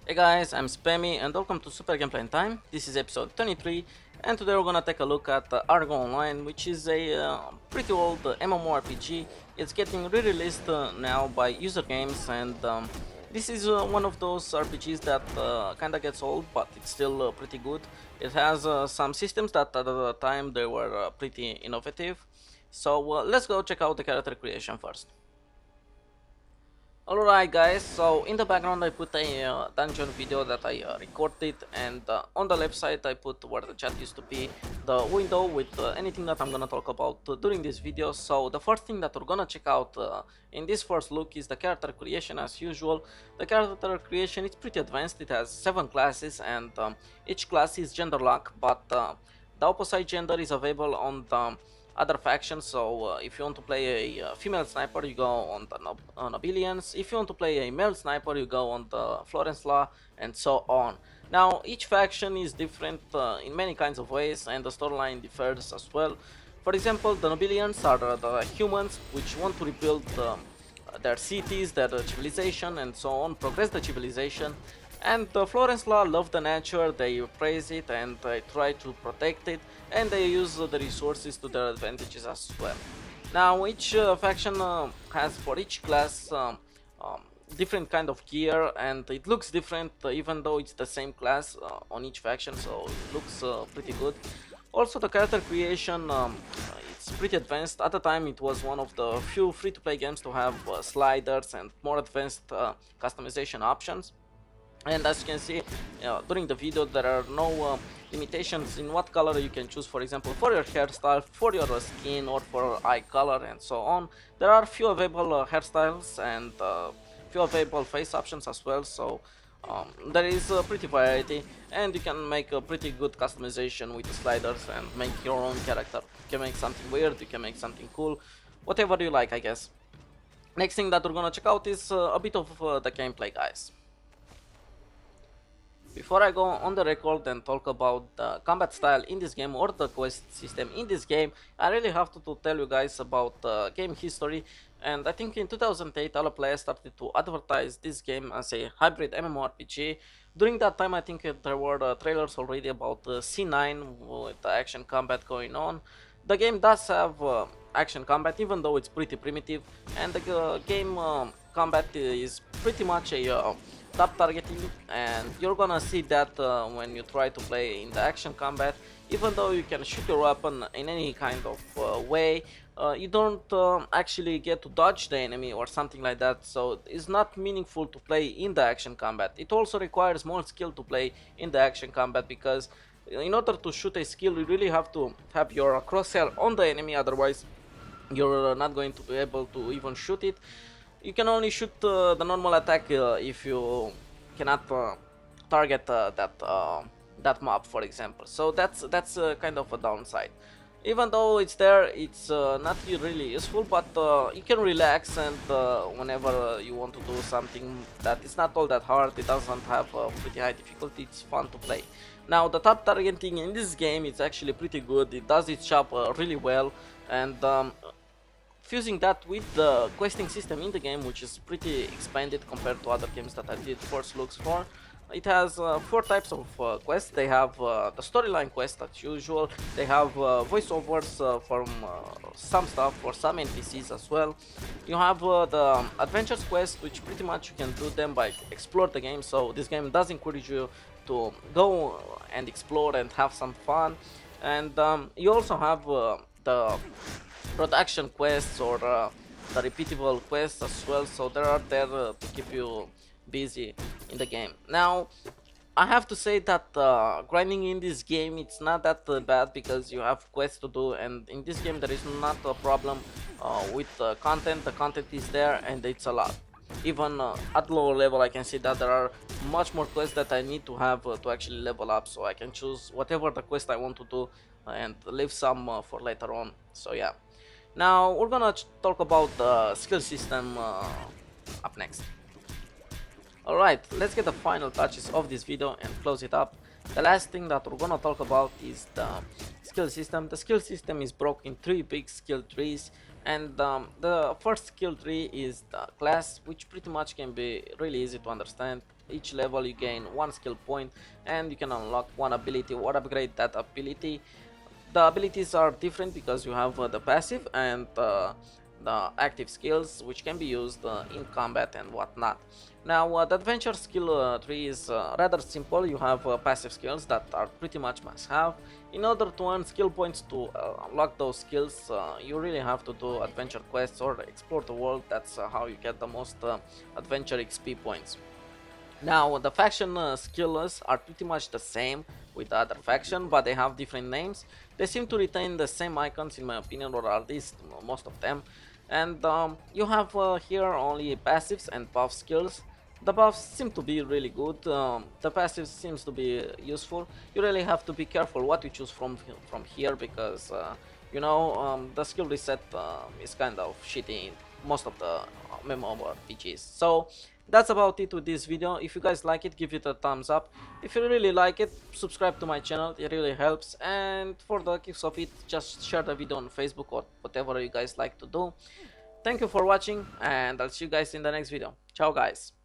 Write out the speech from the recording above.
Hey guys, I'm Spammy and welcome to Super Gameplay Time. This is episode 23 and today we're gonna take a look at ARGO Online, which is a pretty old MMORPG. It's getting re-released now by Usergames, and this is one of those RPGs that kinda gets old, but it's still pretty good. It has some systems that at the time they were pretty innovative. So let's go check out the character creation first. Alright guys, so in the background I put a dungeon video that I recorded, and on the left side I put where the chat used to be, the window with anything that I'm gonna talk about during this video. So the first thing that we're gonna check out in this first look is the character creation as usual. The character creation is pretty advanced. It has 7 classes, and each class is gender lock, but the opposite gender is available on the other factions. So if you want to play a female sniper, you go on the Nobilians. If you want to play a male sniper, you go on the Florence Law, and so on. Now each faction is different in many kinds of ways, and the storyline differs as well. For example, the Nobilians are the humans which want to rebuild their cities, their civilization, and so on, progress the civilization. And the Florence Law love the nature, they praise it and they try to protect it, and they use the resources to their advantages as well. Now each faction has for each class um, different kind of gear, and it looks different even though it's the same class on each faction, so it looks pretty good. Also the character creation, it's pretty advanced. At the time it was one of the few free-to-play games to have sliders and more advanced customization options. And as you can see during the video, there are no limitations in what color you can choose, for example for your hairstyle, for your skin, or for eye color, and so on. There are few available hairstyles and few available face options as well, so there is a pretty variety, and you can make a pretty good customization with the sliders and make your own character. You can make something weird, you can make something cool, whatever you like, I guess. Next thing that we're gonna check out is a bit of the gameplay, guys. Before I go on the record and talk about the combat style in this game or the quest system in this game, I really have to tell you guys about game history. And I think in 2008 other players started to advertise this game as a hybrid MMORPG. During that time I think there were trailers already about C9 with the action combat going on. The game does have action combat, even though it's pretty primitive, and the game combat is pretty much a tap targeting, and you're gonna see that when you try to play in the action combat. Even though you can shoot your weapon in any kind of way, you don't actually get to dodge the enemy or something like that, so it's not meaningful to play in the action combat. It also requires more skill to play in the action combat, because in order to shoot a skill you really have to have your crosshair on the enemy, otherwise you're not going to be able to even shoot it. You can only shoot the normal attack if you cannot target that mob, for example. So that's kind of a downside. Even though it's there, it's not really useful, but you can relax, and whenever you want to do something that is not all that hard, it doesn't have pretty high difficulty, it's fun to play. Now the top targeting in this game is actually pretty good. It does its job really well, and fusing that with the questing system in the game, which is pretty expanded compared to other games that I did first looks for. It has 4 types of quests. They have the storyline quest as usual. They have voiceovers from some stuff for some NPCs as well. You have the adventures quest, which pretty much you can do them by explore the game. So this game does encourage you to go and explore and have some fun. And you also have the production quests, or the repeatable quests as well, so they are there to keep you busy in the game. Now I have to say that grinding in this game, it's not that bad, because you have quests to do, and in this game there is not a problem with content. The content is there and it's a lot. Even at lower level I can see that there are much more quests that I need to have to actually level up, so I can choose whatever the quest I want to do and leave some for later on. So yeah. Now we're gonna talk about the skill system up next. Alright, let's get the final touches of this video and close it up. The last thing that we're gonna talk about is the skill system. The skill system is broken in 3 big skill trees, and the first skill tree is the class, which pretty much can be really easy to understand. each level you gain one skill point, and you can unlock one ability or upgrade that ability. The abilities are different because you have the passive and the active skills, which can be used in combat and whatnot. Now the adventure skill tree is rather simple. You have passive skills that are pretty much must have. In order to earn skill points to unlock those skills, you really have to do adventure quests or explore the world. That's how you get the most adventure XP points. Now the faction skills are pretty much the same with the other faction, but they have different names. They seem to retain the same icons in my opinion, or at least most of them. And you have here only passives and buff skills. The buffs seem to be really good. The passives seems to be useful. You really have to be careful what you choose from here because the skill reset is kind of shitty in most of the MMORPGs. So that's about it with this video. If you guys like it, give it a thumbs up. If you really like it, subscribe to my channel, it really helps. And for the kicks of it, just share the video on Facebook or whatever you guys like to do. Thank you for watching, and I'll see you guys in the next video. Ciao guys.